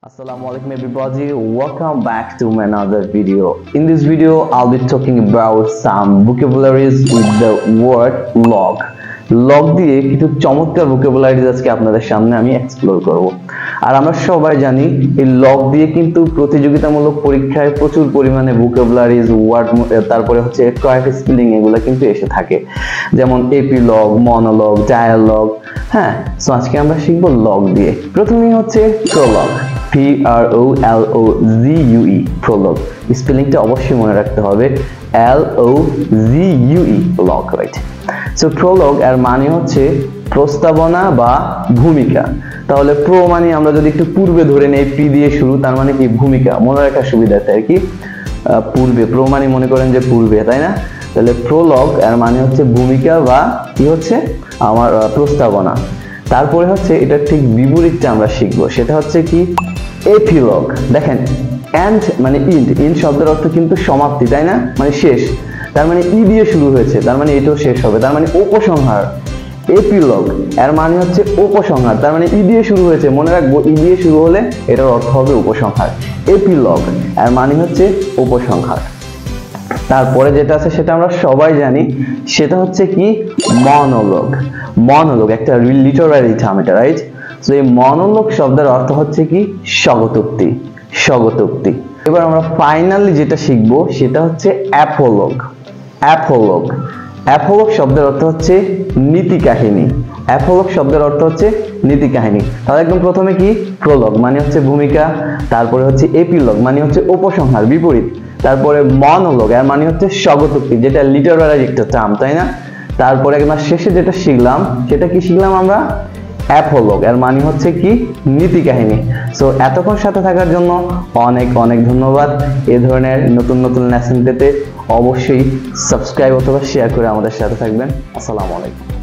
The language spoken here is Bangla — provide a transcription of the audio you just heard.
Assalamu alaikum everybody, welcome back to another video. In this video I'll be talking about some vocabularies with the word log. Log দিয়ে কিছু চমৎকার vocabularies আজকে আপনাদের সামনে আমি এক্সপ্লোর করব। আর আমরা সবাই জানি এই লগ দিয়ে কিন্তু প্রতিযোগিতামূলক পরীক্ষায় প্রচুর পরিমাণে vocabularies ওয়ার্ড তারপরে হচ্ছে কারেক্ট স্পেলিং এগুলো কিন্তু এসে থাকে, যেমন এপিলগ, মনোলগ, ডায়ালগ। হ্যাঁ, সো আজকে আমরা শিখব লগ দিয়ে। প্রথমেই হচ্ছে প্রলগ, PROLOGUE, প্রলগ। স্পেলিংটা অবশ্যই মনে রাখতে হবে, LOGUE, log, right. So Prolog এর মানে হচ্ছে প্রস্তাবনা বা ভূমিকা। তাহলে প্রো মানে আমরা যদি একটু পূর্বে ধরে নেই, পি দিয়ে শুরু, তার মানে কি ভূমিকা, মনে রাখার সুবিধাতে আর কি। পূর্বে, প্রো মানে মনে করেন যে পূর্বে, তাই না? তাহলে প্রলগ এর মানে হচ্ছে ভূমিকা বা কি হচ্ছে আমার প্রস্তাবনা। তারপরে হচ্ছে এটা ঠিক বিপরীতটা আমরা শিখবো, সেটা হচ্ছে কি এপিলগ। দেখেন এন্ড মানে ইন্ড শব্দের অর্থ কিন্তু সমাপ্তি, তাই না? মানে শেষ, তার মানে ই দিয়ে শুরু হয়েছে, তার মানে এটাও শেষ হবে, তার মানে উপসংহার। এপিলগ এর মানে হচ্ছে উপসংহার, তার মানে ই দিয়ে শুরু হয়েছে, মনে রাখবো ই দিয়ে শুরু হলে এটার অর্থ হবে উপসংহার। এপিলগ এর মানে হচ্ছে উপসংহার। তারপরে যেটা আছে সেটা আমরা সবাই জানি, সেটা হচ্ছে কি মনোলগ। মনোলগ একটা লিটারারি টার্ম, এটা রাইট। সো এই মনোলগ শব্দের অর্থ হচ্ছে কি স্বগতোক্তি, স্বগতোক্তি। এবার আমরা ফাইনালি যেটা শিখবো সেটা হচ্ছে অ্যাপোলগ। অ্যাপোলগ, অ্যাপোলগ শব্দের অর্থ হচ্ছে নীতি কাহিনী। অ্যাপোলগ শব্দের অর্থ হচ্ছে নীতি কাহিনী। তাহলে একদম প্রথমে কি প্রলগ মানে হচ্ছে ভূমিকা, তারপরে হচ্ছে এপিলগ মানে হচ্ছে উপসংহার, বিপরীত, তারপরে মনোলগ এর মানে হচ্ছে স্বগতোক্তি, যেটা লিটারারি একটা টার্ম, তাই না? তারপরে একদম শেষে যেটা শিখলাম সেটা কি শিখলাম আমরা, অ্যাপোলগ এর মানে হচ্ছে কি নীতি কাহিনী। সো এতক্ষণ সাথে থাকার জন্য অনেক অনেক ধন্যবাদ। এই ধরনের নতুন নতুন লেসন পেতে অবশ্যই সাবস্ক্রাইব অথবা শেয়ার করে আমাদের সাথে থাকবেন। আসসালামু আলাইকুম।